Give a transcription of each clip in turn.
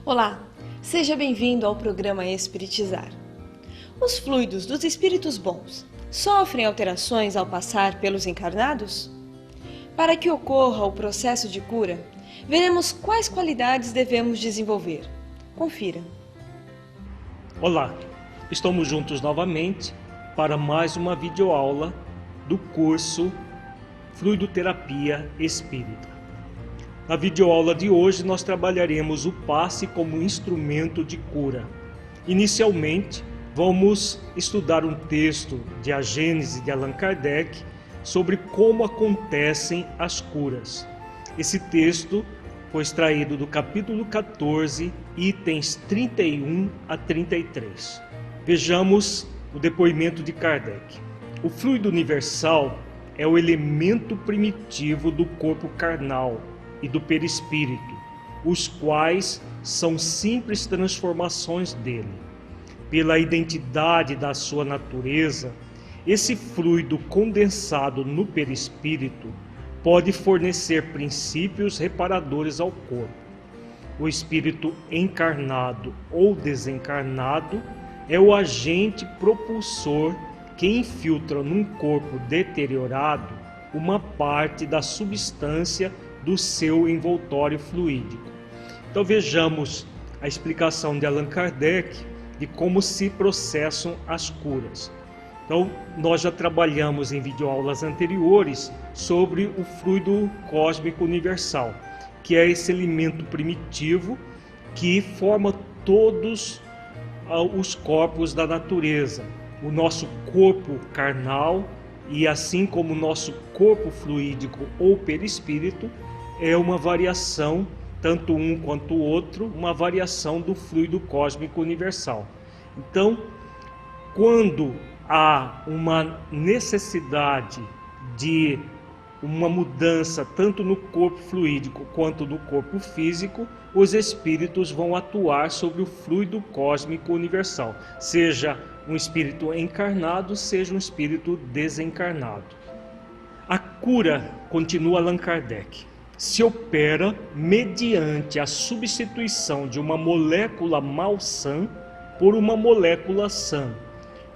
Olá, seja bem-vindo ao programa Espiritizar. Os fluidos dos espíritos bons sofrem alterações ao passar pelos encarnados? Para que ocorra o processo de cura, veremos quais qualidades devemos desenvolver. Confira. Olá, estamos juntos novamente para mais uma videoaula do curso Fluidoterapia Espírita. Na videoaula de hoje nós trabalharemos o passe como instrumento de cura. Inicialmente, vamos estudar um texto de A Gênese de Allan Kardec sobre como acontecem as curas. Esse texto foi extraído do capítulo 14, itens 31 a 33. Vejamos o depoimento de Kardec. O fluido universal é o elemento primitivo do corpo carnal e do perispírito, os quais são simples transformações dele. Pela identidade da sua natureza, esse fluido condensado no perispírito pode fornecer princípios reparadores ao corpo. O espírito encarnado ou desencarnado é o agente propulsor que infiltra num corpo deteriorado uma parte da substância do seu envoltório fluídico. Então vejamos a explicação de Allan Kardec de como se processam as curas. Então nós já trabalhamos em videoaulas anteriores sobre o fluido cósmico universal, que é esse elemento primitivo que forma todos os corpos da natureza. O nosso corpo carnal e assim como o nosso corpo fluídico ou perispírito é uma variação, tanto um quanto o outro, uma variação do fluido cósmico universal. Então, quando há uma necessidade de uma mudança tanto no corpo fluídico quanto no corpo físico, os espíritos vão atuar sobre o fluido cósmico universal, seja um espírito encarnado, seja um espírito desencarnado. A cura, continua Allan Kardec, se opera mediante a substituição de uma molécula malsã por uma molécula sã.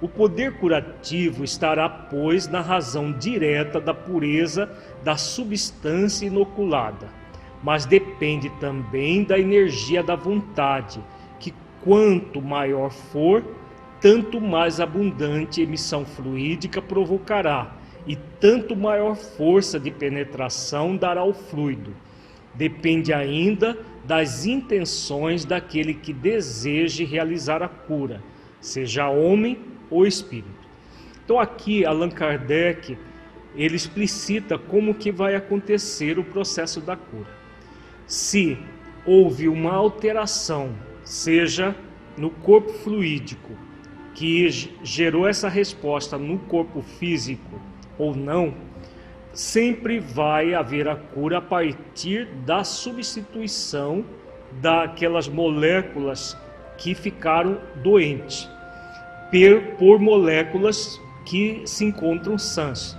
O poder curativo estará, pois, na razão direta da pureza da substância inoculada, mas depende também da energia da vontade, que quanto maior for, tanto mais abundante emissão fluídica provocará, e tanto maior força de penetração dará ao fluido. Depende ainda das intenções daquele que deseje realizar a cura, seja homem ou espírito. Então aqui Allan Kardec, ele explicita como que vai acontecer o processo da cura. Se houve uma alteração, seja no corpo fluídico, que gerou essa resposta no corpo físico ou não, sempre vai haver a cura a partir da substituição daquelas moléculas que ficaram doentes por moléculas que se encontram sãs.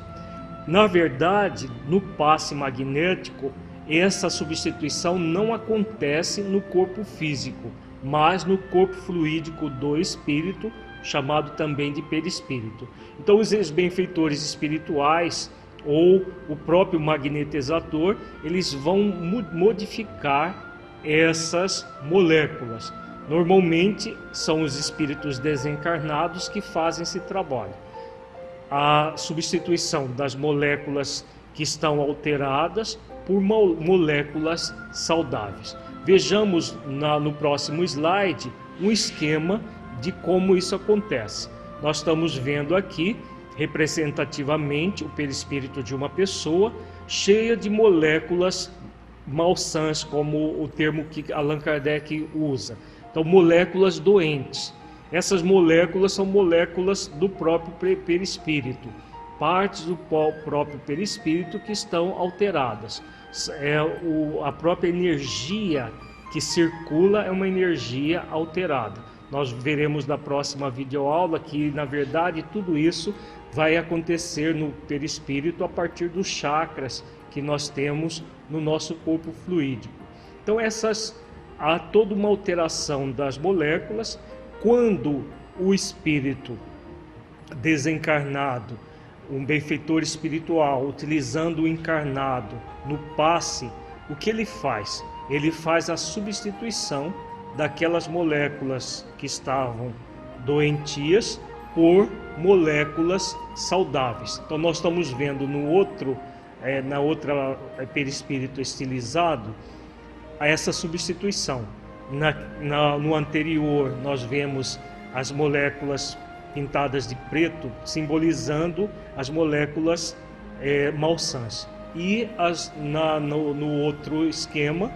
Na verdade, no passe magnético, essa substituição não acontece no corpo físico, mas no corpo fluídico do espírito, chamado também de perispírito. Então os benfeitores espirituais ou o próprio magnetizador, eles vão modificar essas moléculas. Normalmente são os espíritos desencarnados que fazem esse trabalho. A substituição das moléculas que estão alteradas por moléculas saudáveis. Vejamos no próximo slide um esquema de como isso acontece. Nós estamos vendo aqui representativamente o perispírito de uma pessoa cheia de moléculas malsãs, como o termo que Allan Kardec usa. Então, moléculas doentes. Essas moléculas são moléculas do próprio perispírito, partes do próprio perispírito que estão alteradas. A própria energia que circula é uma energia alterada. Nós veremos na próxima videoaula que, na verdade, tudo isso vai acontecer no perispírito a partir dos chakras que nós temos no nosso corpo fluídico. Então, essas há toda uma alteração das moléculas quando o espírito desencarnado, um benfeitor espiritual, utilizando o encarnado no passe, o que ele faz? Ele faz a substituição daquelas moléculas que estavam doentias por moléculas saudáveis. Então nós estamos vendo na outra perispírito estilizado essa substituição. No anterior nós vemos as moléculas pintadas de preto, simbolizando as moléculas malsãs. E no outro esquema,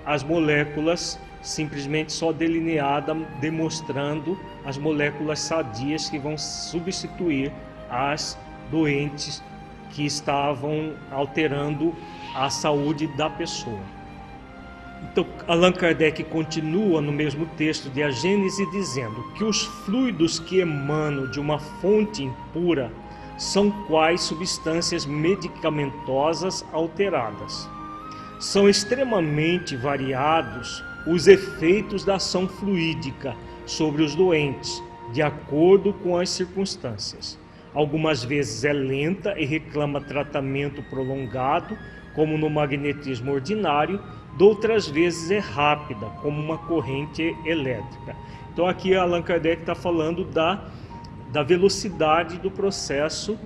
as moléculas simplesmente só delineadas, demonstrando as moléculas sadias que vão substituir as doentes que estavam alterando a saúde da pessoa. Então, Allan Kardec continua no mesmo texto de A Gênese dizendo que os fluidos que emanam de uma fonte impura são quais substâncias medicamentosas alteradas. São extremamente variados os efeitos da ação fluídica sobre os doentes, de acordo com as circunstâncias. Algumas vezes é lenta e reclama tratamento prolongado, como no magnetismo ordinário, de outras vezes é rápida, como uma corrente elétrica. Então aqui Allan Kardec está falando da velocidade do processo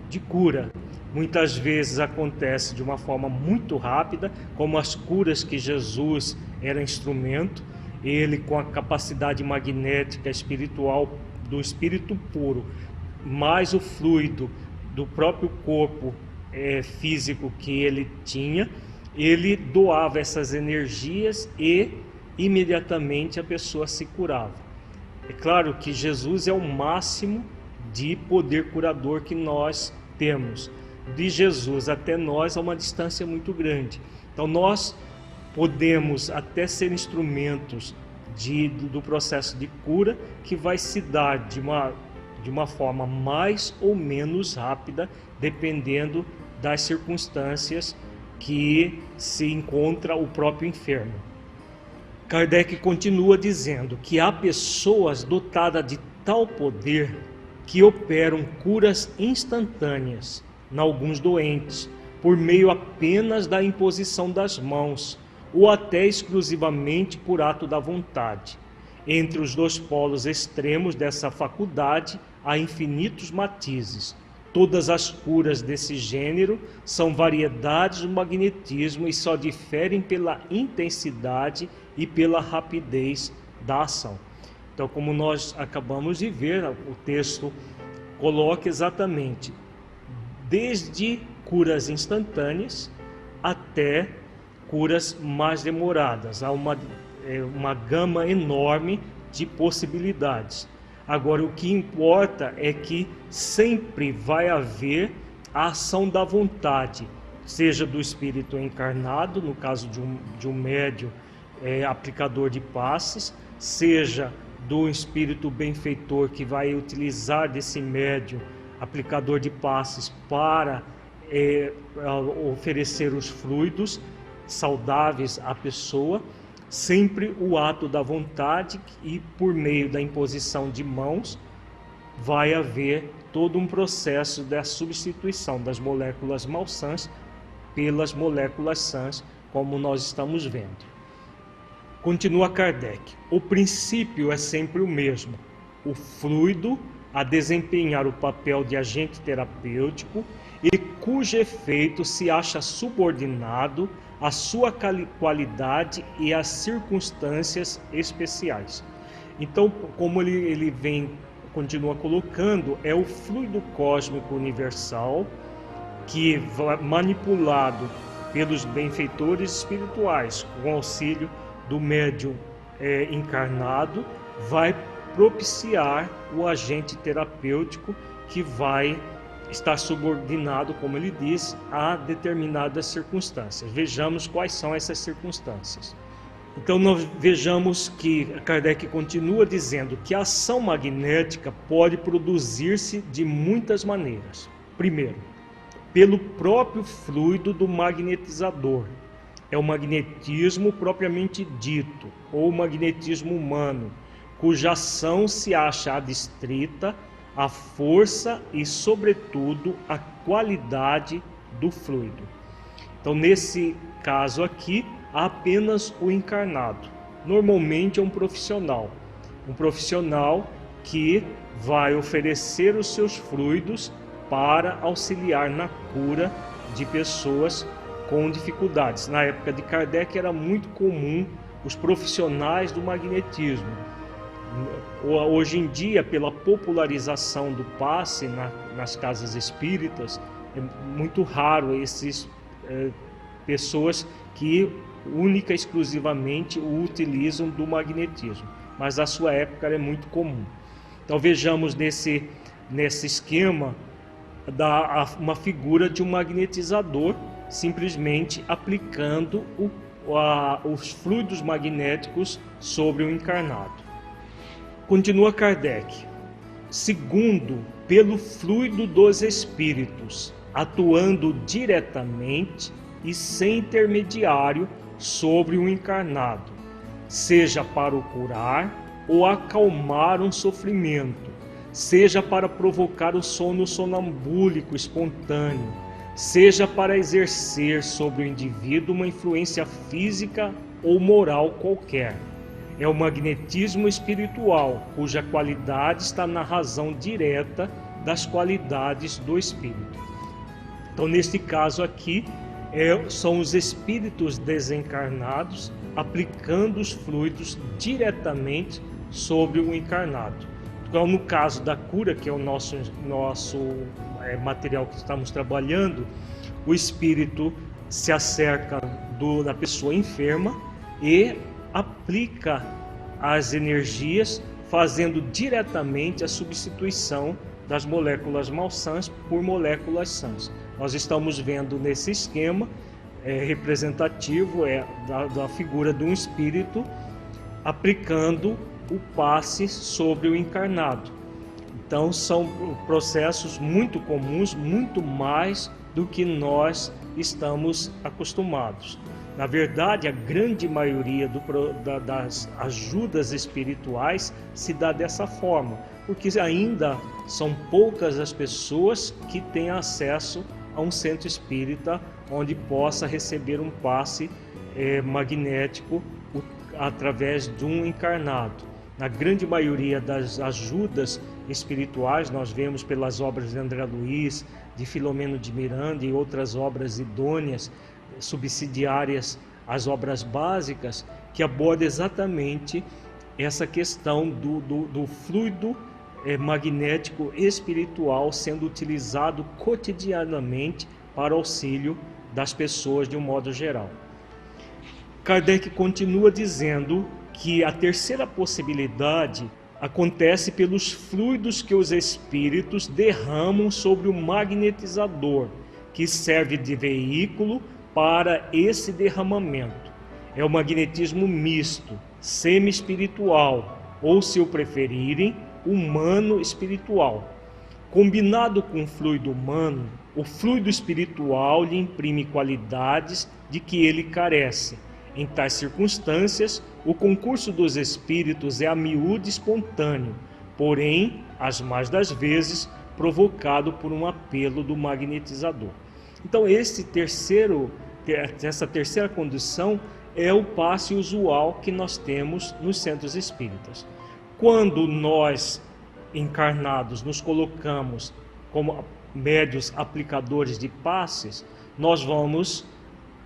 de cura. Muitas vezes acontece de uma forma muito rápida, como as curas que Jesus era instrumento, ele com a capacidade magnética espiritual do espírito puro, mais o fluido do próprio corpo físico que ele tinha, ele doava essas energias e imediatamente a pessoa se curava. É claro que Jesus é o máximo de poder curador que nós temos. De Jesus até nós há uma distância muito grande. Então nós podemos até ser instrumentos do processo de cura que vai se dar de uma forma mais ou menos rápida, dependendo das circunstâncias que se encontra o próprio enfermo. Kardec continua dizendo que há pessoas dotadas de tal poder que operam curas instantâneas em alguns doentes, por meio apenas da imposição das mãos, ou até exclusivamente por ato da vontade. Entre os dois polos extremos dessa faculdade há infinitos matizes. Todas as curas desse gênero são variedades do magnetismo e só diferem pela intensidade e pela rapidez da ação. Então, como nós acabamos de ver, o texto coloca exatamente desde curas instantâneas até curas mais demoradas. Há uma gama enorme de possibilidades. Agora, o que importa é que sempre vai haver a ação da vontade, seja do espírito encarnado, no caso de um médium aplicador de passes, seja do espírito benfeitor que vai utilizar desse médium aplicador de passes para oferecer os fluidos saudáveis à pessoa, sempre o ato da vontade, e por meio da imposição de mãos vai haver todo um processo da substituição das moléculas malsãs pelas moléculas sãs, como nós estamos vendo. Continua Kardec: o princípio é sempre o mesmo, o fluido a desempenhar o papel de agente terapêutico e cujo efeito se acha subordinado à sua qualidade e às circunstâncias especiais. Então, como ele continua colocando, é o fluido cósmico universal que, manipulado pelos benfeitores espirituais, com auxílio do médium encarnado, vai propiciar o agente terapêutico que vai estar subordinado, como ele diz, a determinadas circunstâncias. Vejamos quais são essas circunstâncias. Então nós vejamos que Kardec continua dizendo que a ação magnética pode produzir-se de muitas maneiras. Primeiro, pelo próprio fluido do magnetizador. é o magnetismo propriamente dito, ou magnetismo humano, cuja ação se acha adstrita à força e, sobretudo, à qualidade do fluido. Então, nesse caso aqui, há apenas o encarnado. Normalmente é um profissional que vai oferecer os seus fluidos para auxiliar na cura de pessoas com dificuldades. Na época de Kardec era muito comum os profissionais do magnetismo. Hoje em dia, pela popularização do passe nas casas espíritas, é muito raro essas pessoas que única e exclusivamente o utilizam do magnetismo, mas na sua época era muito comum. Então vejamos nesse esquema uma figura de um magnetizador simplesmente aplicando os fluidos magnéticos sobre o encarnado. Continua Kardec. Segundo, pelo fluido dos espíritos, atuando diretamente e sem intermediário sobre o encarnado, seja para o curar ou acalmar um sofrimento, seja para provocar o sono sonambúlico espontâneo, seja para exercer sobre o indivíduo uma influência física ou moral qualquer. É o magnetismo espiritual, cuja qualidade está na razão direta das qualidades do espírito. Então, neste caso aqui, são os espíritos desencarnados aplicando os fluidos diretamente sobre o encarnado. Então, no caso da cura, que é o nosso material que estamos trabalhando, o espírito se acerca da pessoa enferma e aplica as energias, fazendo diretamente a substituição das moléculas malsãs por moléculas sãs. Nós estamos vendo nesse esquema representativo da figura de um espírito aplicando o passe sobre o encarnado. Então são processos muito comuns, muito mais do que nós estamos acostumados. Na verdade, a grande maioria das ajudas espirituais se dá dessa forma, porque ainda são poucas as pessoas que têm acesso a um centro espírita onde possa receber um passe magnético através de um encarnado. Na grande maioria das ajudas espirituais, nós vemos pelas obras de André Luiz, de Filomeno de Miranda e outras obras idôneas, subsidiárias às obras básicas, que aborda exatamente essa questão do fluido magnético espiritual sendo utilizado cotidianamente para auxílio das pessoas de um modo geral. Kardec continua dizendo que a terceira possibilidade acontece pelos fluidos que os espíritos derramam sobre o magnetizador, que serve de veículo para esse derramamento. É o magnetismo misto, semi-espiritual, ou, se o preferirem, humano-espiritual. Combinado com o fluido humano, o fluido espiritual lhe imprime qualidades de que ele carece. Em tais circunstâncias, o concurso dos espíritos é a miúde espontâneo, porém, as mais das vezes, provocado por um apelo do magnetizador. Então, essa terceira condição é o passe usual que nós temos nos centros espíritas. Quando nós, encarnados, nos colocamos como médios aplicadores de passes, nós vamos,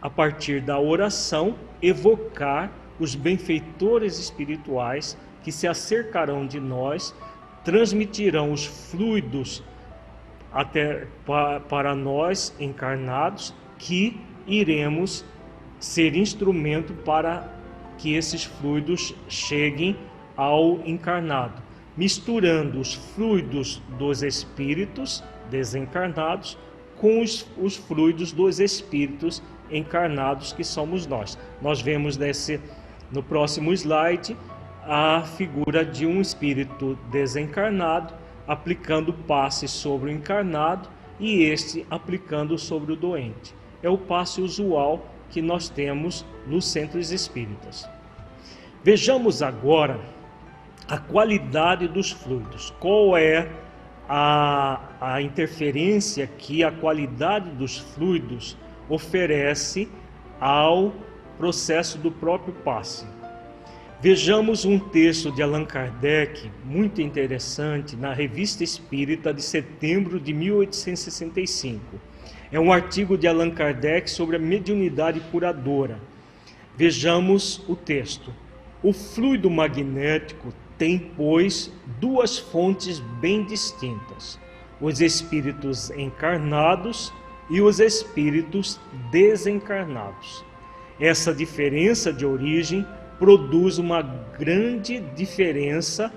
a partir da oração, evocar os benfeitores espirituais que se acercarão de nós, transmitirão os fluidos até para nós encarnados, que iremos ser instrumento para que esses fluidos cheguem ao encarnado, misturando os fluidos dos espíritos desencarnados com os fluidos dos espíritos encarnados, que somos nós. Nós vemos no próximo slide a figura de um espírito desencarnado aplicando passe sobre o encarnado e este aplicando sobre o doente. É o passe usual que nós temos nos centros espíritas. Vejamos agora a qualidade dos fluidos. Qual é a interferência que a qualidade dos fluidos oferece ao processo do próprio passe? Vejamos um texto de Allan Kardec, muito interessante, na Revista Espírita de setembro de 1865. É um artigo de Allan Kardec sobre a mediunidade curadora. Vejamos o texto. O fluido magnético tem, pois, duas fontes bem distintas: os espíritos encarnados e os espíritos desencarnados. Essa diferença de origem produz uma grande diferença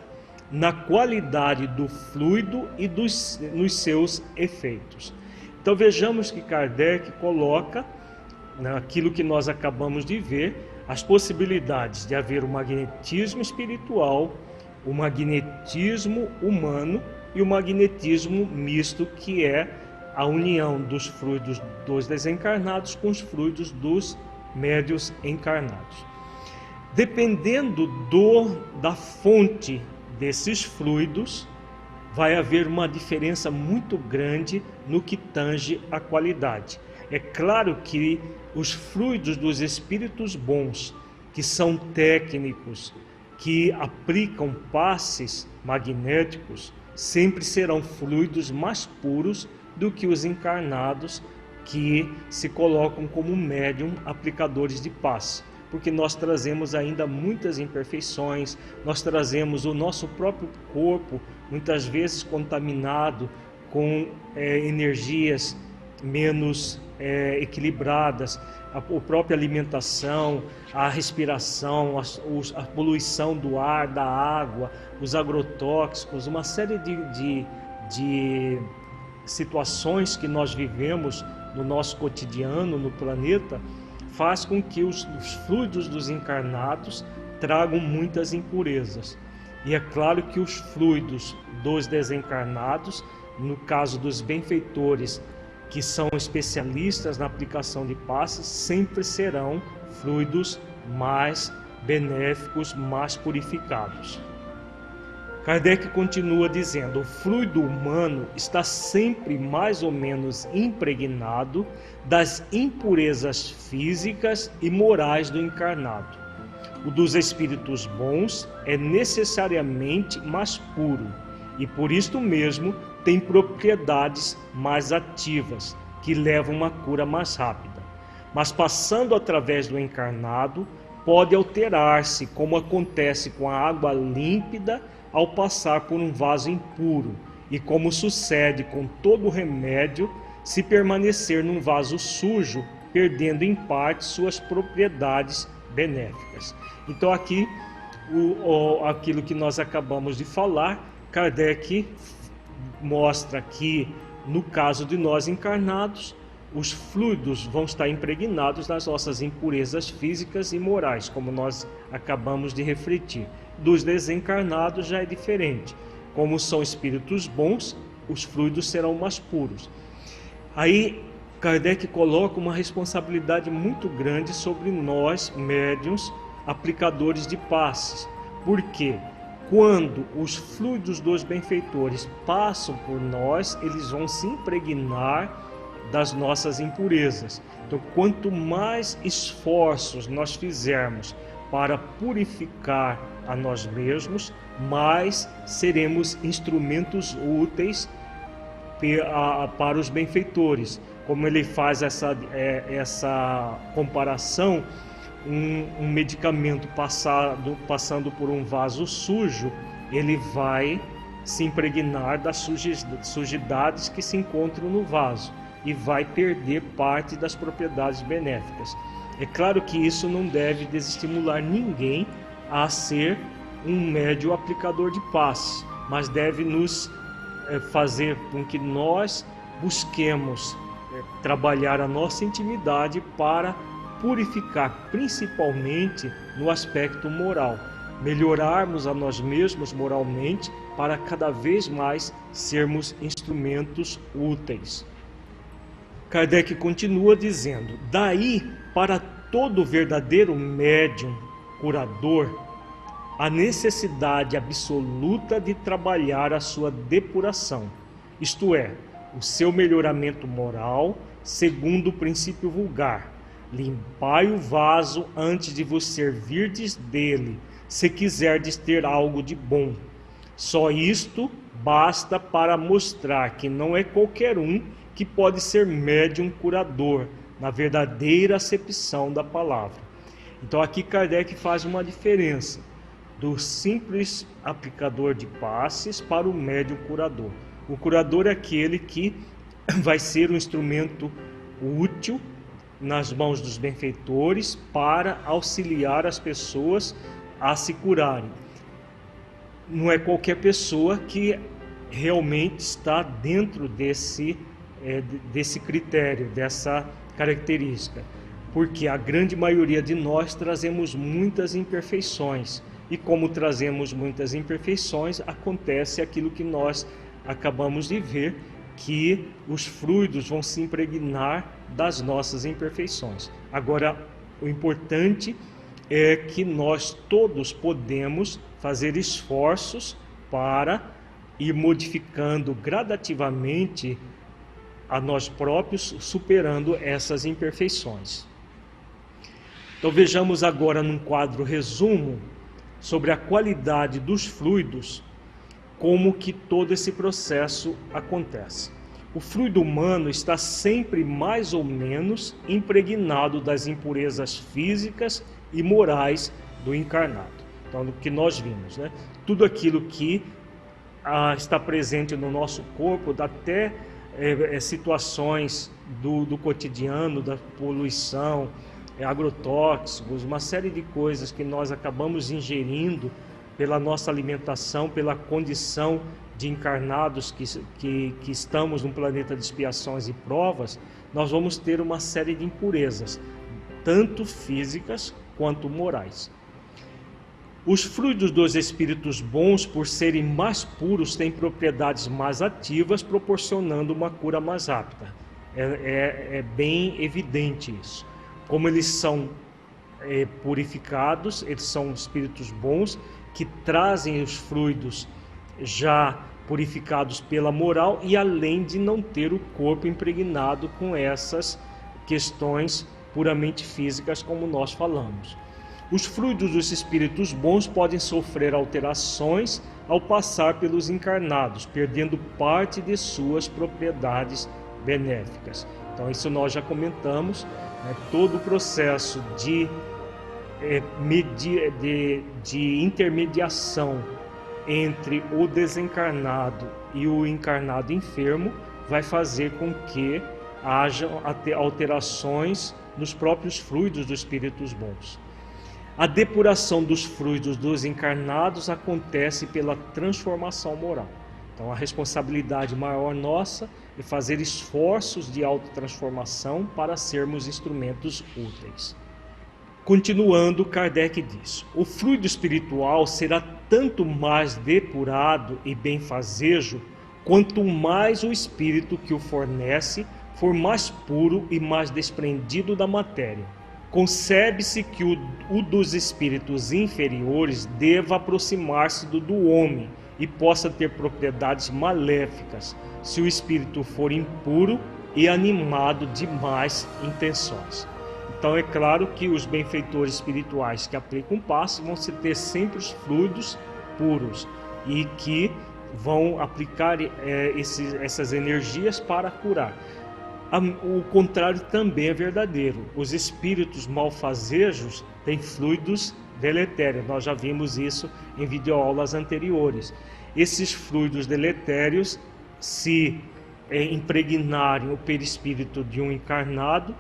na qualidade do fluido e nos seus efeitos. Então vejamos que Kardec coloca naquilo que nós acabamos de ver as possibilidades de haver o magnetismo espiritual, o magnetismo humano e o magnetismo misto, que é a união dos fluidos dos desencarnados com os fluidos dos médios encarnados. Dependendo da fonte desses fluidos, vai haver uma diferença muito grande no que tange a qualidade. É claro que os fluidos dos espíritos bons, que são técnicos, que aplicam passes magnéticos, sempre serão fluidos mais puros do que os encarnados, que se colocam como médium aplicadores de passe. Porque nós trazemos ainda muitas imperfeições, nós trazemos o nosso próprio corpo, muitas vezes contaminado com energias menos equilibradas, a própria alimentação, a respiração, a poluição do ar, da água, os agrotóxicos, uma série de situações que nós vivemos no nosso cotidiano, no planeta, faz com que os fluidos dos encarnados tragam muitas impurezas. E é claro que os fluidos dos desencarnados, no caso dos benfeitores, que são especialistas na aplicação de passes, sempre serão fluidos mais benéficos, mais purificados. Kardec continua dizendo: o fluido humano está sempre mais ou menos impregnado das impurezas físicas e morais do encarnado. O dos espíritos bons é necessariamente mais puro e por isto mesmo tem propriedades mais ativas, que levam uma cura mais rápida. Mas passando através do encarnado, pode alterar-se, como acontece com a água límpida ao passar por um vaso impuro, e como sucede com todo remédio, se permanecer num vaso sujo, perdendo em parte suas propriedades benéficas. Então aqui, aquilo que nós acabamos de falar, Kardec mostra que, no caso de nós encarnados, os fluidos vão estar impregnados nas nossas impurezas físicas e morais, como nós acabamos de refletir. Dos desencarnados já é diferente. Como são espíritos bons, os fluidos serão mais puros. Aí Kardec coloca uma responsabilidade muito grande sobre nós, médiuns, aplicadores de passes. Por quê? Quando os fluidos dos benfeitores passam por nós, eles vão se impregnar das nossas impurezas. Então, quanto mais esforços nós fizermos para purificar a nós mesmos, mais seremos instrumentos úteis para os benfeitores. Como ele faz essa comparação, um medicamento passando por um vaso sujo, ele vai se impregnar das sujidades que se encontram no vaso e vai perder parte das propriedades benéficas. É claro que isso não deve desestimular ninguém a ser um médium aplicador de passe, mas deve nos fazer com que nós busquemos trabalhar a nossa intimidade para purificar, principalmente no aspecto moral, melhorarmos a nós mesmos moralmente para cada vez mais sermos instrumentos úteis. Kardec continua dizendo: daí para todo verdadeiro médium curador, a necessidade absoluta de trabalhar a sua depuração, isto é, o seu melhoramento moral, segundo o princípio vulgar. Limpai o vaso antes de vos servirdes dele, se quiserdes ter algo de bom. Só isto basta para mostrar que não é qualquer um que pode ser médium curador, na verdadeira acepção da palavra. Então aqui Kardec faz uma diferença do simples aplicador de passes para o médium curador. O curador é aquele que vai ser um instrumento útil nas mãos dos benfeitores para auxiliar as pessoas a se curarem. Não é qualquer pessoa que realmente está dentro desse critério, dessa característica, porque a grande maioria de nós trazemos muitas imperfeições, e como trazemos muitas imperfeições, acontece aquilo que nós acabamos de ver, que os fluidos vão se impregnar das nossas imperfeições. Agora, o importante é que nós todos podemos fazer esforços para ir modificando gradativamente a nós próprios, superando essas imperfeições. Então vejamos agora num quadro resumo sobre a qualidade dos fluidos, como que todo esse processo acontece. O fluido humano está sempre mais ou menos impregnado das impurezas físicas e morais do encarnado. Então, o que nós vimos, né? Tudo aquilo que está presente no nosso corpo, até situações do cotidiano, da poluição, agrotóxicos, uma série de coisas que nós acabamos ingerindo pela nossa alimentação, pela condição de encarnados que estamos num planeta de expiações e provas, nós vamos ter uma série de impurezas, tanto físicas quanto morais. Os fluidos dos espíritos bons, por serem mais puros, têm propriedades mais ativas, proporcionando uma cura mais rápida. É bem evidente isso. Como eles são purificados, eles são espíritos bons, que trazem os fluidos já purificados pela moral, e além de não ter o corpo impregnado com essas questões puramente físicas, como nós falamos. Os fluidos dos espíritos bons podem sofrer alterações ao passar pelos encarnados, perdendo parte de suas propriedades benéficas. Então isso nós já comentamos, né? Todo o processo de intermediação entre o desencarnado e o encarnado enfermo vai fazer com que haja alterações nos próprios fluidos dos espíritos bons. A depuração dos fluidos dos encarnados acontece pela transformação moral. Então a responsabilidade maior nossa é fazer esforços de autotransformação para sermos instrumentos úteis. Continuando, Kardec diz: o fluido espiritual será tanto mais depurado e benfazejo, quanto mais o espírito que o fornece for mais puro e mais desprendido da matéria. Concebe-se que o dos espíritos inferiores deva aproximar-se do homem e possa ter propriedades maléficas, se o espírito for impuro e animado de más intenções. Então é claro que os benfeitores espirituais que aplicam passos vão ter sempre os fluidos puros e que vão aplicar essas energias para curar. O contrário também é verdadeiro. Os espíritos malfazejos têm fluidos deletérios. Nós já vimos isso em videoaulas anteriores. Esses fluidos deletérios, se impregnarem o perispírito de um encarnado,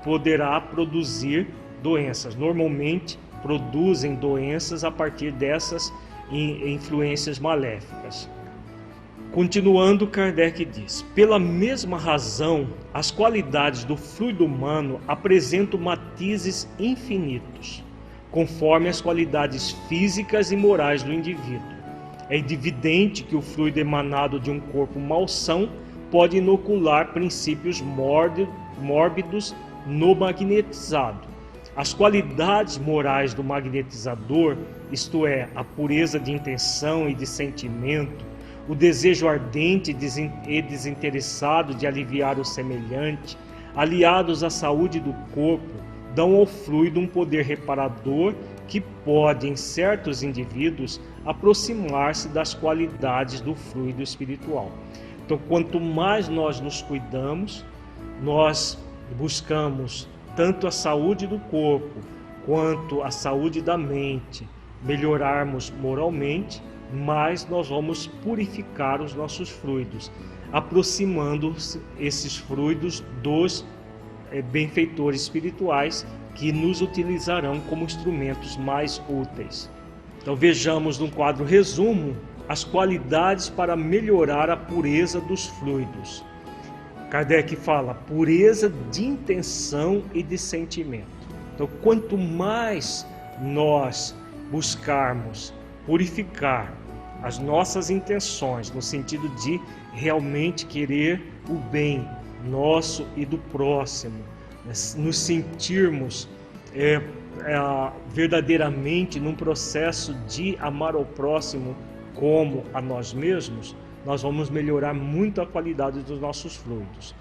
poderá produzir doenças. Normalmente produzem doenças a partir dessas influências maléficas. Continuando, Kardec diz: pela mesma razão, as qualidades do fluido humano apresentam matizes infinitos, conforme as qualidades físicas e morais do indivíduo. É evidente que o fluido emanado de um corpo malsão pode inocular princípios mórbidos no magnetizado, As qualidades morais do magnetizador, isto é, a pureza de intenção e de sentimento, o desejo ardente e desinteressado de aliviar o semelhante, aliados à saúde do corpo, dão ao fluido um poder reparador que pode, em certos indivíduos, aproximar-se das qualidades do fluido espiritual. Então, quanto mais nós nos cuidamos, nós buscamos tanto a saúde do corpo quanto a saúde da mente, melhorarmos moralmente, mais nós vamos purificar os nossos fluidos, aproximando esses fluidos dos benfeitores espirituais que nos utilizarão como instrumentos mais úteis. Então vejamos num quadro resumo as qualidades para melhorar a pureza dos fluidos. Kardec fala pureza de intenção e de sentimento. Então, quanto mais nós buscarmos purificar as nossas intenções, no sentido de realmente querer o bem nosso e do próximo, nos sentirmos verdadeiramente num processo de amar ao próximo como a nós mesmos, nós vamos melhorar muito a qualidade dos nossos fluidos.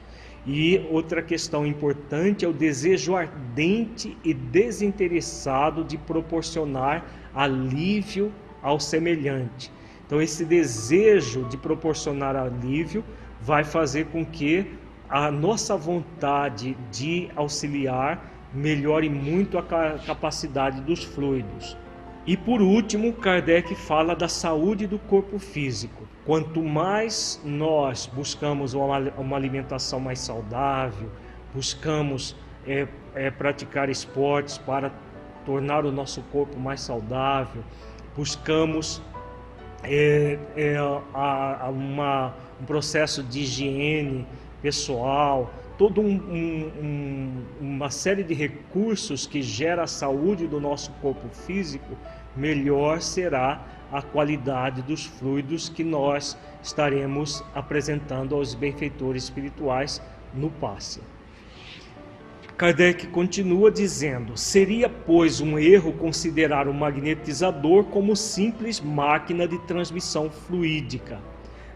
E outra questão importante é o desejo ardente e desinteressado de proporcionar alívio ao semelhante. Então esse desejo de proporcionar alívio vai fazer com que a nossa vontade de auxiliar melhore muito a capacidade dos fluidos. E por último, Kardec fala da saúde do corpo físico. Quanto mais nós buscamos uma alimentação mais saudável, buscamos praticar esportes para tornar o nosso corpo mais saudável, buscamos um processo de higiene pessoal, toda uma série de recursos que gera a saúde do nosso corpo físico, melhor será a qualidade dos fluidos que nós estaremos apresentando aos benfeitores espirituais no passe. Kardec continua dizendo: seria, pois, um erro considerar o magnetizador como simples máquina de transmissão fluídica.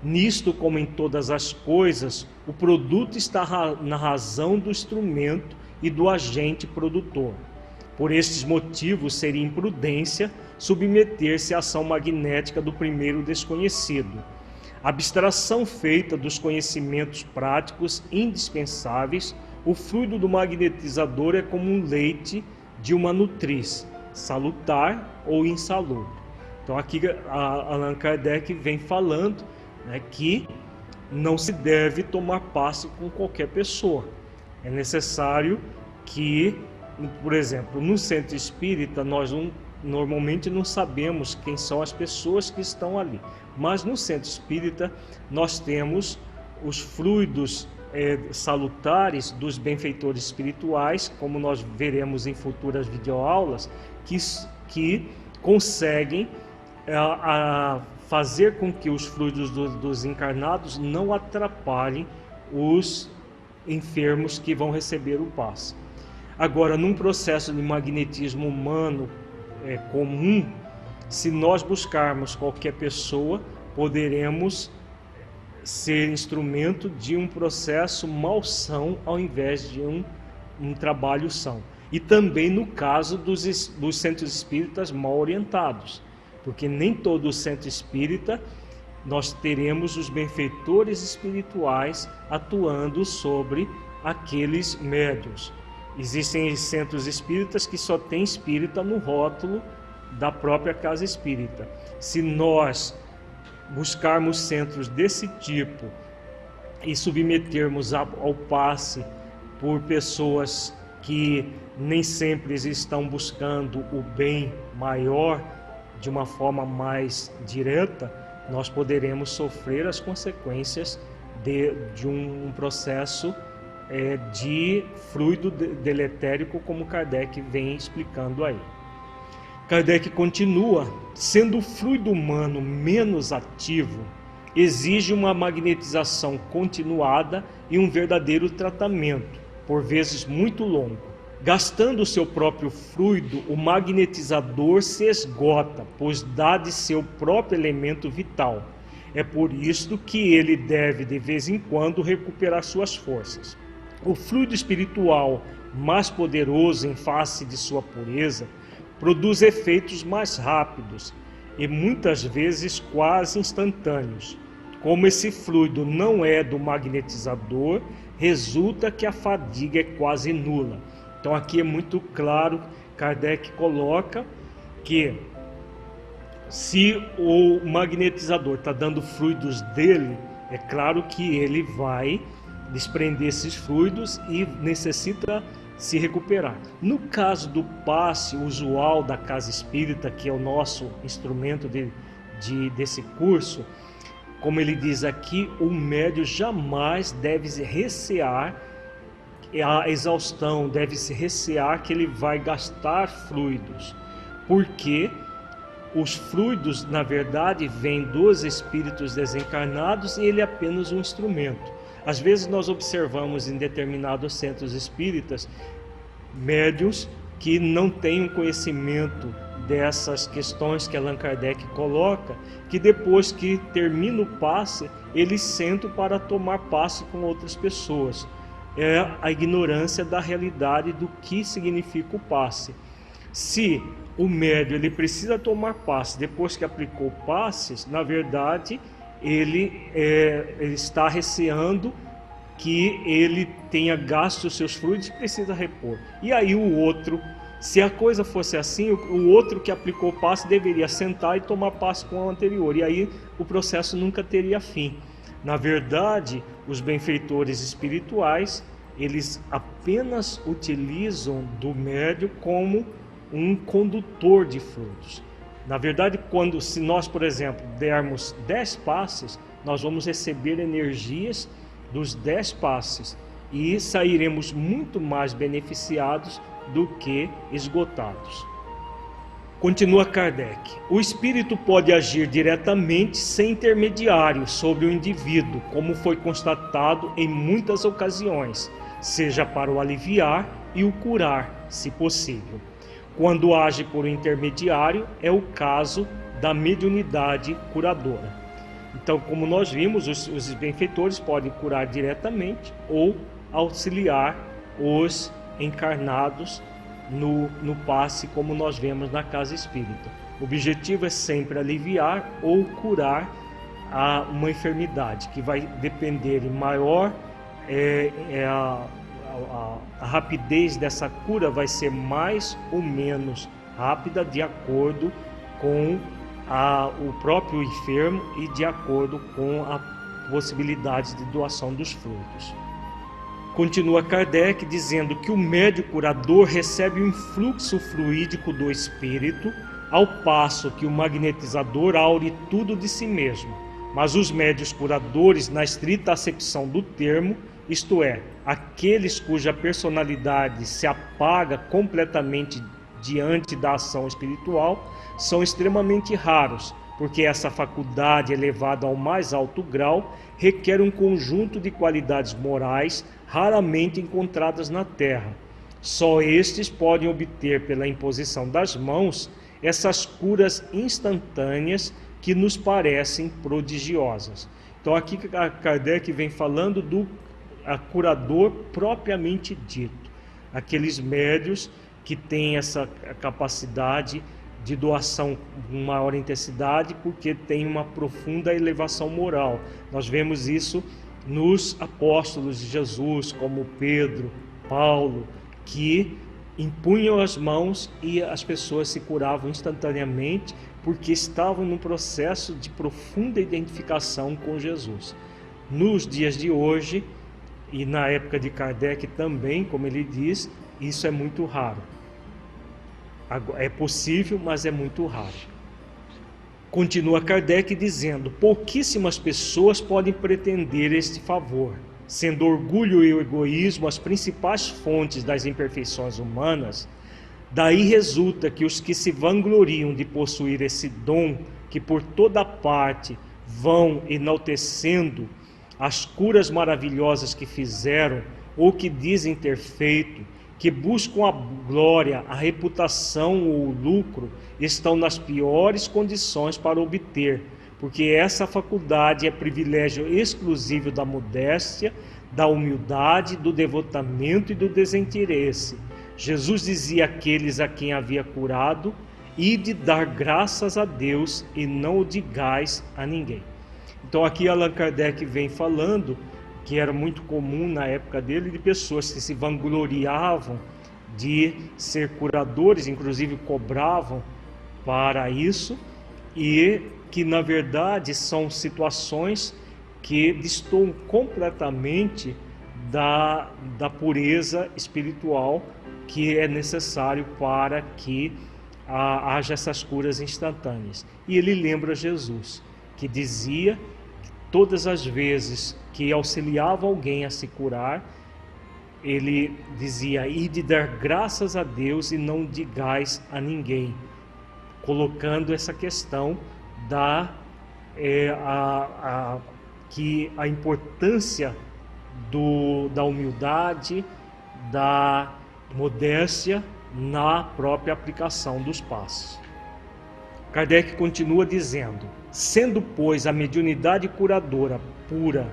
Nisto, como em todas as coisas, o produto está na razão do instrumento e do agente produtor. Por estes motivos, seria imprudência submeter-se à ação magnética do primeiro desconhecido. Abstração feita dos conhecimentos práticos indispensáveis, o fluido do magnetizador é como um leite de uma nutriz, salutar ou insalubre. Então aqui Allan Kardec vem falando que não se deve tomar passe com qualquer pessoa. É necessário que, por exemplo, no centro espírita, nós normalmente não sabemos quem são as pessoas que estão ali. Mas no centro espírita nós temos os fluidos salutares dos benfeitores espirituais, como nós veremos em futuras videoaulas, que conseguem fazer com que os fluidos dos encarnados não atrapalhem os enfermos que vão receber o passe. Agora, num processo de magnetismo humano comum, se nós buscarmos qualquer pessoa, poderemos ser instrumento de um processo malsão ao invés de um trabalho são. E também no caso dos centros espíritas mal orientados, porque nem todo centro espírita nós teremos os benfeitores espirituais atuando sobre aqueles médiuns. Existem centros espíritas que só tem espírita no rótulo da própria casa espírita. Se nós buscarmos centros desse tipo e submetermos ao passe por pessoas que nem sempre estão buscando o bem maior de uma forma mais direta, nós poderemos sofrer as consequências de um processo de fluido deletérico, como Kardec vem explicando aí. Kardec continua: sendo o fluido humano menos ativo, exige uma magnetização continuada e um verdadeiro tratamento, por vezes muito longo. Gastando o seu próprio fluido, o magnetizador se esgota, pois dá de seu próprio elemento vital. É por isso que ele deve, de vez em quando, recuperar suas forças. O fluido espiritual, mais poderoso em face de sua pureza, produz efeitos mais rápidos e muitas vezes quase instantâneos. Como esse fluido não é do magnetizador, resulta que a fadiga é quase nula. Então aqui é muito claro, Kardec coloca que se o magnetizador está dando fluidos dele, é claro que ele vai desprender esses fluidos e necessita se recuperar. No caso do passe usual da casa espírita, que é o nosso instrumento desse curso, como ele diz aqui, o médium jamais deve recear a exaustão, deve-se recear que ele vai gastar fluidos, porque os fluidos, na verdade, vêm dos espíritos desencarnados e ele é apenas um instrumento. Às vezes nós observamos em determinados centros espíritas médiuns que não têm um conhecimento dessas questões que Allan Kardec coloca, que depois que termina o passe, eles sentam para tomar passe com outras pessoas. É a ignorância da realidade do que significa o passe. Se o médium ele precisa tomar passe depois que aplicou passes, na verdade ele está receando que ele tenha gasto os seus fluidos e precisa repor. E aí o outro, se a coisa fosse assim, o outro que aplicou o passe deveria sentar e tomar passe com o anterior, e aí o processo nunca teria fim. Na verdade, os benfeitores espirituais, eles apenas utilizam do médium como um condutor de fluidos. Na verdade, se nós, por exemplo, dermos 10 passes, nós vamos receber energias dos 10 passes e sairemos muito mais beneficiados do que esgotados. Continua Kardec. O espírito pode agir diretamente sem intermediário sobre o indivíduo, como foi constatado em muitas ocasiões, seja para o aliviar e o curar, se possível. Quando age por intermediário, é o caso da mediunidade curadora. Então, como nós vimos, os benfeitores podem curar diretamente ou auxiliar os encarnados no passe, como nós vemos na casa espírita. O objetivo é sempre aliviar ou curar uma enfermidade, que vai depender em maior, a rapidez dessa cura vai ser mais ou menos rápida de acordo com o próprio enfermo e de acordo com a possibilidade de doação dos fluidos. Continua Kardec dizendo que o médium curador recebe o influxo fluídico do espírito, ao passo que o magnetizador aure tudo de si mesmo. Mas os médiuns curadores, na estrita acepção do termo, isto é, aqueles cuja personalidade se apaga completamente diante da ação espiritual, são extremamente raros, porque essa faculdade elevada ao mais alto grau requer um conjunto de qualidades morais raramente encontradas na Terra. Só estes podem obter pela imposição das mãos essas curas instantâneas que nos parecem prodigiosas. Então aqui Kardec vem falando do curador propriamente dito, aqueles médiuns que têm essa capacidade de doação com maior intensidade, porque tem uma profunda elevação moral. Nós vemos isso nos apóstolos de Jesus, como Pedro, Paulo, que impunham as mãos e as pessoas se curavam instantaneamente, porque estavam num processo de profunda identificação com Jesus. Nos dias de hoje, e na época de Kardec também, como ele diz, isso é muito raro. É possível, mas é muito raro. Continua Kardec dizendo: pouquíssimas pessoas podem pretender este favor, sendo orgulho e o egoísmo as principais fontes das imperfeições humanas. Daí resulta que os que se vangloriam de possuir esse dom, que por toda parte vão enaltecendo as curas maravilhosas que fizeram ou que dizem ter feito, que buscam a glória, a reputação ou o lucro, estão nas piores condições para obter, porque essa faculdade é privilégio exclusivo da modéstia, da humildade, do devotamento e do desinteresse. Jesus dizia àqueles a quem havia curado: ide dar graças a Deus e não o digais a ninguém. Então aqui Allan Kardec vem falando que era muito comum na época dele, de pessoas que se vangloriavam de ser curadores, inclusive cobravam para isso, e que na verdade são situações que destoam completamente da pureza espiritual que é necessário para que haja essas curas instantâneas. E ele lembra Jesus, que dizia que todas as vezes que auxiliava alguém a se curar, ele dizia: ide dar graças a Deus e não digais a ninguém, colocando essa questão que a importância da humildade, da modéstia na própria aplicação dos passos. Kardec continua dizendo: sendo, pois, a mediunidade curadora pura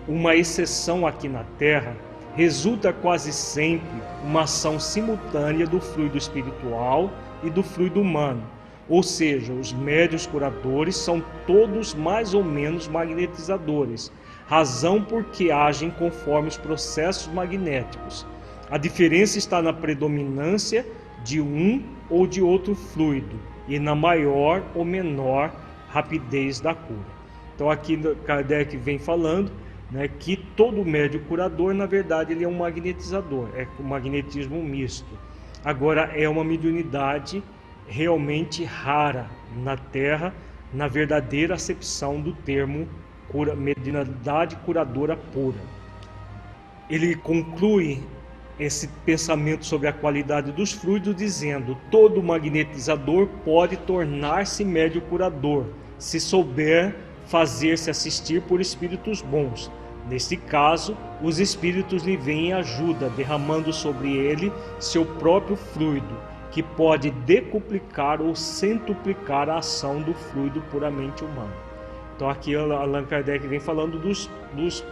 uma exceção aqui na Terra, resulta quase sempre uma ação simultânea do fluido espiritual e do fluido humano. Ou seja, os médiuns curadores são todos mais ou menos magnetizadores, razão porque agem conforme os processos magnéticos. A diferença está na predominância de um ou de outro fluido e na maior ou menor rapidez da cura. Então aqui Kardec vem falando, né, que todo médium curador, na verdade, ele é um magnetizador, é um magnetismo misto. Agora, é uma mediunidade realmente rara na Terra, na verdadeira acepção do termo mediunidade curadora pura. Ele conclui esse pensamento sobre a qualidade dos fluidos dizendo: todo magnetizador pode tornar-se médium curador, se souber fazer-se assistir por espíritos bons. Neste caso, os espíritos lhe vêm em ajuda, derramando sobre ele seu próprio fluido, que pode decuplicar ou centuplicar a ação do fluido puramente humano. Então aqui Allan Kardec vem falando dos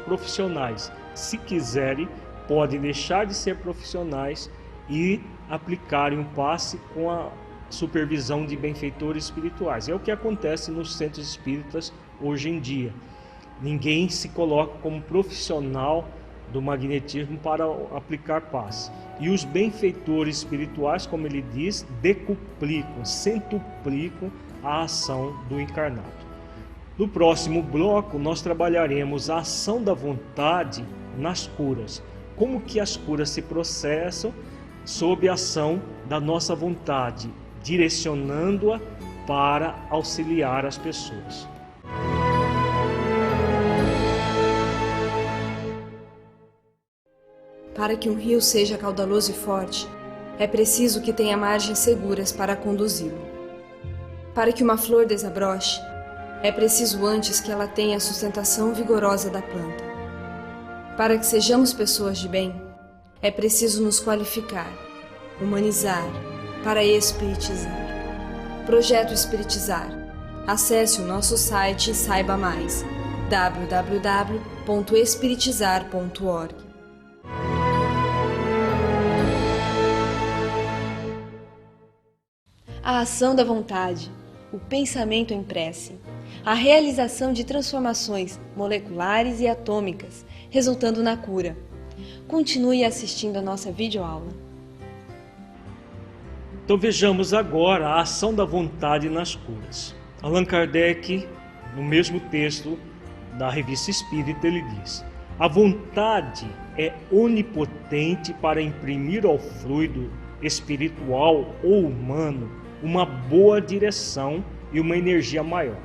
profissionais. Se quiserem, podem deixar de ser profissionais e aplicarem um passe com a supervisão de benfeitores espirituais. É o que acontece nos centros espíritas hoje em dia. Ninguém se coloca como profissional do magnetismo para aplicar passe. E os benfeitores espirituais, como ele diz, decuplicam, centuplicam a ação do encarnado. No próximo bloco, nós trabalharemos a ação da vontade nas curas. Como que as curas se processam sob a ação da nossa vontade, direcionando-a para auxiliar as pessoas. Para que um rio seja caudaloso e forte, é preciso que tenha margens seguras para conduzi-lo. Para que uma flor desabroche, é preciso antes que ela tenha a sustentação vigorosa da planta. Para que sejamos pessoas de bem, é preciso nos qualificar, humanizar, para espiritizar. Projeto Espiritizar. Acesse o nosso site e saiba mais. www.espiritizar.org. A ação da vontade, o pensamento em prece, a realização de transformações moleculares e atômicas, resultando na cura. Continue assistindo a nossa videoaula. Então vejamos agora a ação da vontade nas curas. Allan Kardec, no mesmo texto da Revista Espírita, ele diz: a vontade é onipotente para imprimir ao fluido espiritual ou humano uma boa direção e uma energia maior.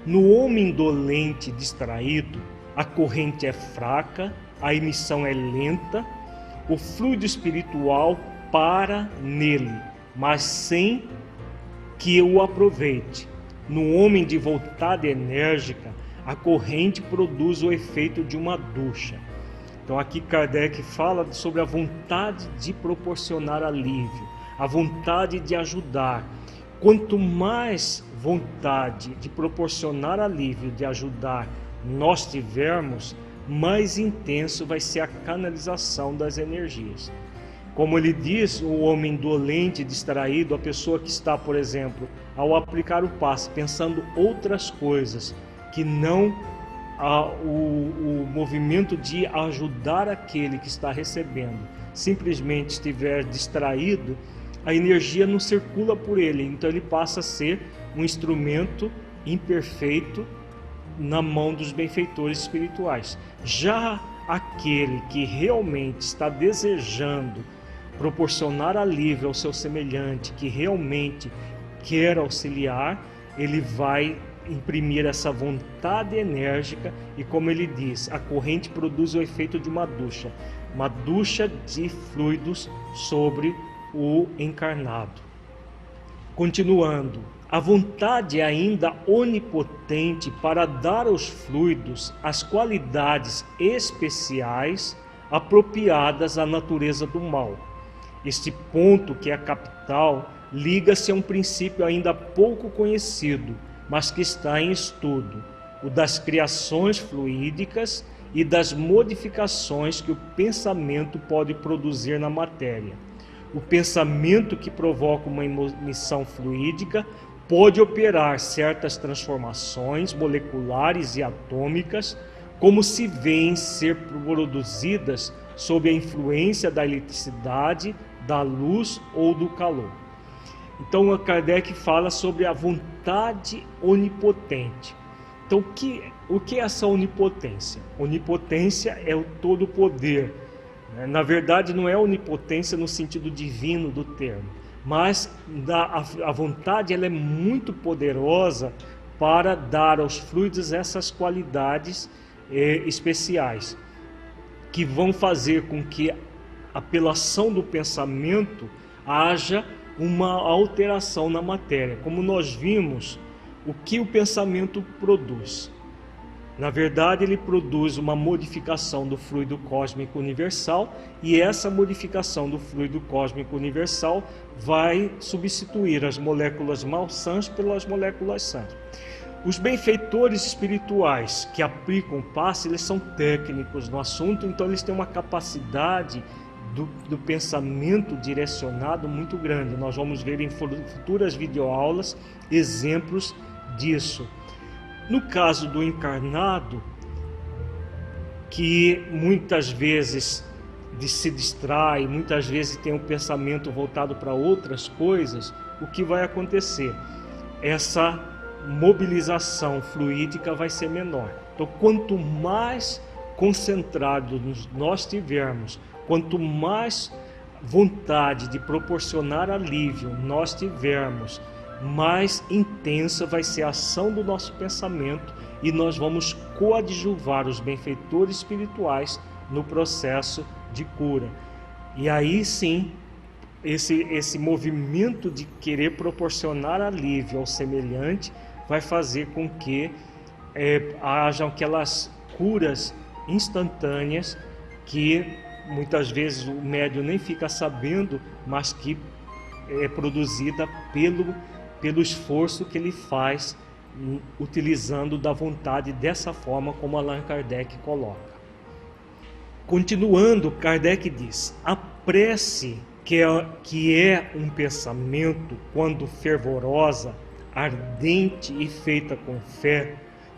No homem dolente e distraído, a corrente é fraca, a emissão é lenta, o fluido espiritual para nele, mas sem que o aproveite. No homem de vontade enérgica, a corrente produz o efeito de uma ducha. Então aqui Kardec fala sobre a vontade de proporcionar alívio, a vontade de ajudar. Quanto mais vontade de proporcionar alívio, de ajudar nós tivermos, mais intenso vai ser a canalização das energias. Como ele diz, o homem dolente, distraído, a pessoa que está, por exemplo, ao aplicar o passe, pensando outras coisas que não o movimento de ajudar aquele que está recebendo, simplesmente estiver distraído, a energia não circula por ele, então ele passa a ser um instrumento imperfeito na mão dos benfeitores espirituais. Já aquele que realmente está desejando proporcionar alívio ao seu semelhante, que realmente quer auxiliar, ele vai imprimir essa vontade enérgica e, como ele diz, a corrente produz o efeito de uma ducha de fluidos sobre o encarnado. Continuando, a vontade é ainda onipotente para dar aos fluidos as qualidades especiais apropriadas à natureza do mal. Este ponto, que é capital, liga-se a um princípio ainda pouco conhecido, mas que está em estudo, o das criações fluídicas e das modificações que o pensamento pode produzir na matéria. O pensamento que provoca uma emissão fluídica pode operar certas transformações moleculares e atômicas, como se vêem ser produzidas sob a influência da eletricidade, da luz ou do calor. Então, Kardec fala sobre a vontade onipotente. Então, o que é essa onipotência? Onipotência é o todo-poder. Na verdade, não é onipotência no sentido divino do termo, mas a vontade ela é muito poderosa para dar aos fluidos essas qualidades especiais, que vão fazer com que, pela ação do pensamento, haja uma alteração na matéria. Como nós vimos, o que o pensamento produz? Na verdade, ele produz uma modificação do fluido cósmico universal, e essa modificação do fluido cósmico universal vai substituir as moléculas malsãs pelas moléculas sãs. Os benfeitores espirituais que aplicam o passe, eles são técnicos no assunto, então eles têm uma capacidade do pensamento direcionado muito grande. Nós vamos ver em futuras videoaulas exemplos disso. No caso do encarnado, que muitas vezes se distrai, muitas vezes tem o pensamento voltado para outras coisas, o que vai acontecer? Essa mobilização fluídica vai ser menor. Então, quanto mais concentrados nós tivermos, quanto mais vontade de proporcionar alívio nós tivermos, mais intensa vai ser a ação do nosso pensamento, e nós vamos coadjuvar os benfeitores espirituais no processo de cura. E aí sim, esse movimento de querer proporcionar alívio ao semelhante vai fazer com que hajam aquelas curas instantâneas que muitas vezes o médium nem fica sabendo, mas que é produzida pelo esforço que ele faz utilizando da vontade dessa forma como Allan Kardec coloca. Continuando, Kardec diz: a prece, que é um pensamento, quando fervorosa, ardente e feita com fé,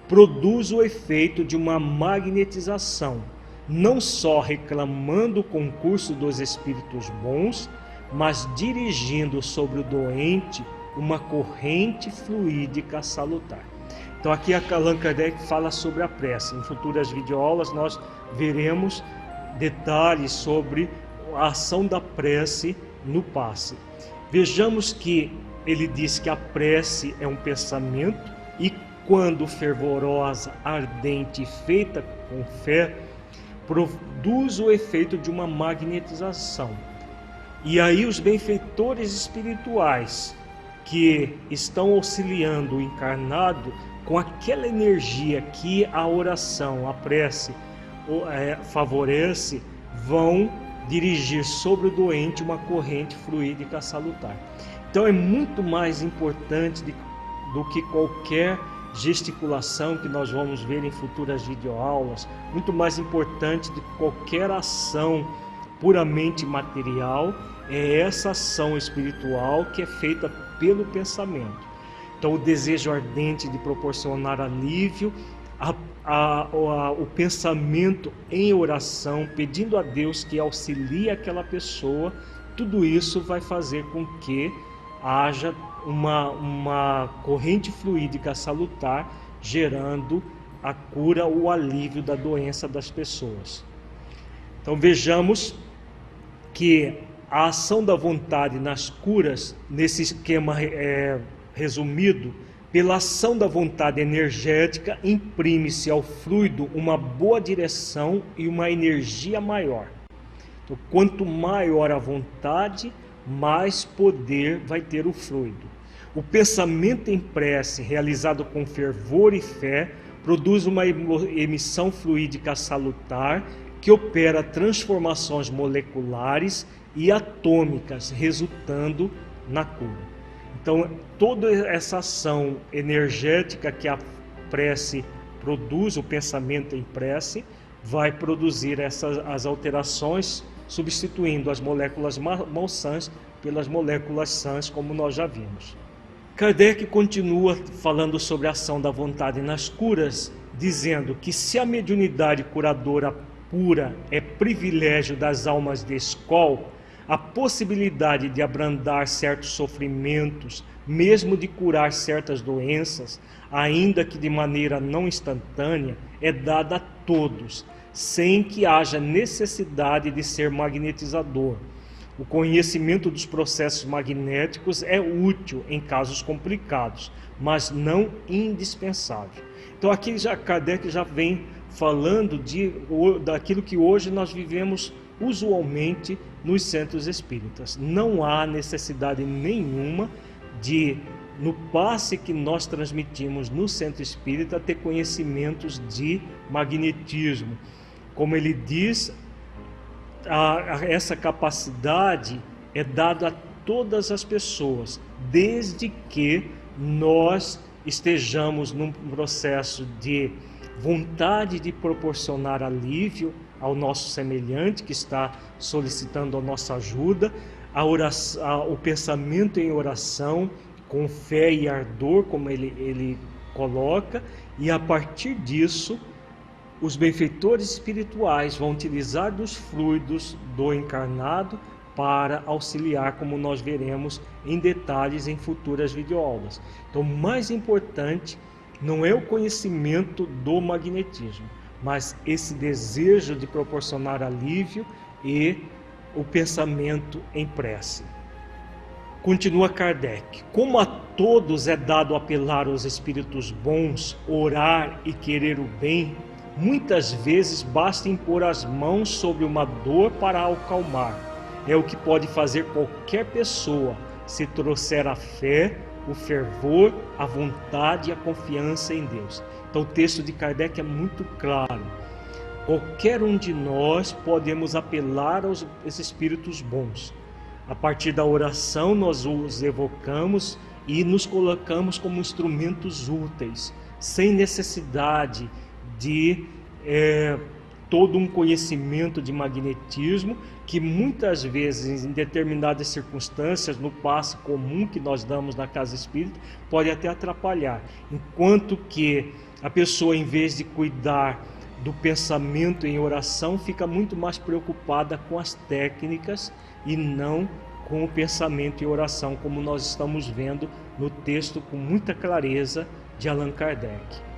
produz o efeito de uma magnetização, não só reclamando o concurso dos espíritos bons, mas dirigindo sobre o doente uma corrente fluídica salutar. Então aqui Allan Kardec fala sobre a prece. Em futuras videoaulas nós veremos detalhes sobre a ação da prece no passe. Vejamos que ele diz que a prece é um pensamento, e quando fervorosa, ardente e feita com fé, produz o efeito de uma magnetização. E aí os benfeitores espirituais que estão auxiliando o encarnado, com aquela energia que a oração, a prece, favorece vão dirigir sobre o doente uma corrente fluídica salutar. Então é muito mais importante do que qualquer gesticulação que nós vamos ver em futuras videoaulas, muito mais importante do que qualquer ação puramente material, é essa ação espiritual que é feita pelo pensamento. Então o desejo ardente de proporcionar alívio, o pensamento em oração, pedindo a Deus que auxilie aquela pessoa, tudo isso vai fazer com que haja uma corrente fluídica salutar, gerando a cura ou o alívio da doença das pessoas. Então vejamos que a ação da vontade nas curas, nesse esquema resumido, pela ação da vontade energética, imprime-se ao fluido uma boa direção e uma energia maior. Então, quanto maior a vontade, mais poder vai ter o fluido. O pensamento em prece, realizado com fervor e fé, produz uma emissão fluídica salutar que opera transformações moleculares e atômicas, resultando na cura. Então, toda essa ação energética que a prece produz, o pensamento em prece, vai produzir as alterações, substituindo as moléculas malsãs pelas moléculas sãs, como nós já vimos. Kardec continua falando sobre a ação da vontade nas curas, dizendo que se a mediunidade curadora pura é privilégio das almas de escola, a possibilidade de abrandar certos sofrimentos, mesmo de curar certas doenças, ainda que de maneira não instantânea, é dada a todos, sem que haja necessidade de ser magnetizador. O conhecimento dos processos magnéticos é útil em casos complicados, mas não indispensável. Então aqui Kardec já vem falando daquilo que hoje nós vivemos usualmente nos centros espíritas. Não há necessidade nenhuma de, no passe que nós transmitimos no centro espírita, ter conhecimentos de magnetismo. Como ele diz, essa capacidade é dada a todas as pessoas, desde que nós estejamos num processo de vontade de proporcionar alívio ao nosso semelhante que está solicitando a nossa ajuda, o pensamento em oração, com fé e ardor, como ele coloca, e a partir disso, os benfeitores espirituais vão utilizar dos fluidos do encarnado para auxiliar, como nós veremos em detalhes em futuras videoaulas. Então, o mais importante não é o conhecimento do magnetismo, mas esse desejo de proporcionar alívio e o pensamento em prece. Continua Kardec: como a todos é dado apelar aos espíritos bons, orar e querer o bem, muitas vezes basta impor as mãos sobre uma dor para a acalmar. É o que pode fazer qualquer pessoa, se trouxer a fé, o fervor, a vontade e a confiança em Deus. Então o texto de Kardec é muito claro. Qualquer um de nós podemos apelar aos espíritos bons. A partir da oração nós os evocamos e nos colocamos como instrumentos úteis, sem necessidade de todo um conhecimento de magnetismo, que muitas vezes, em determinadas circunstâncias, no passe comum que nós damos na casa espírita, pode até atrapalhar. Enquanto que a pessoa, em vez de cuidar do pensamento em oração, fica muito mais preocupada com as técnicas e não com o pensamento em oração, como nós estamos vendo no texto com muita clareza de Allan Kardec.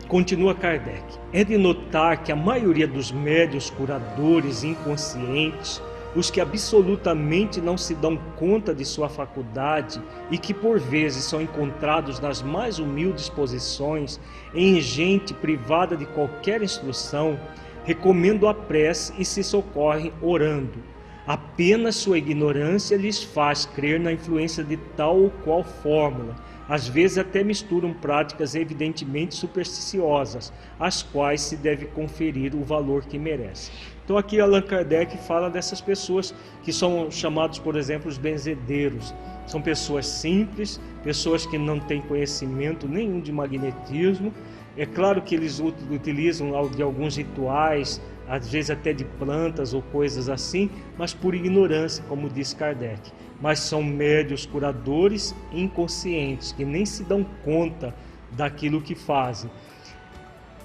Continua Kardec: é de notar que a maioria dos médiuns curadores inconscientes, os que absolutamente não se dão conta de sua faculdade e que por vezes são encontrados nas mais humildes posições, em gente privada de qualquer instrução, recomendam a prece e se socorrem orando. Apenas sua ignorância lhes faz crer na influência de tal ou qual fórmula. Às vezes até misturam práticas evidentemente supersticiosas, às quais se deve conferir o valor que merece. Então aqui Allan Kardec fala dessas pessoas que são chamados, por exemplo, os benzedeiros. São pessoas simples, pessoas que não têm conhecimento nenhum de magnetismo. É claro que eles utilizam de alguns rituais, às vezes até de plantas ou coisas assim, mas por ignorância, como diz Kardec. Mas são médios curadores inconscientes, que nem se dão conta daquilo que fazem.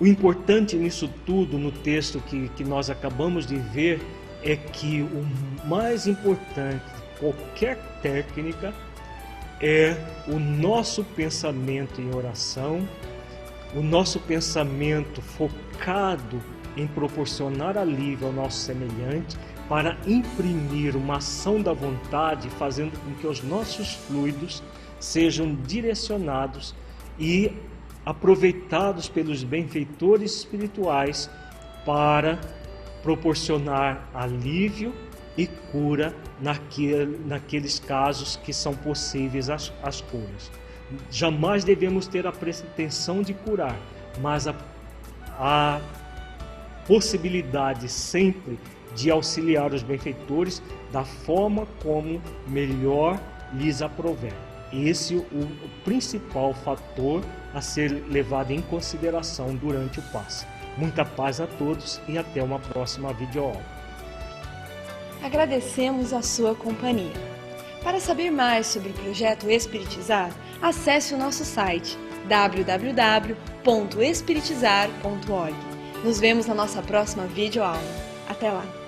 O importante nisso tudo, no texto que nós acabamos de ver, é que o mais importante de qualquer técnica é o nosso pensamento em oração, o nosso pensamento focado em proporcionar alívio ao nosso semelhante, para imprimir uma ação da vontade, fazendo com que os nossos fluidos sejam direcionados e aproveitados pelos benfeitores espirituais para proporcionar alívio e cura naqueles casos que são possíveis as curas. Jamais devemos ter a pretensão de curar, mas a possibilidade sempre de auxiliar os benfeitores da forma como melhor lhes aprouver. Esse é o principal fator a ser levado em consideração durante o passe. Muita paz a todos e até uma próxima videoaula. Agradecemos a sua companhia. Para saber mais sobre o projeto Espiritizar, acesse o nosso site www.espiritizar.org. Nos vemos na nossa próxima videoaula. Até lá!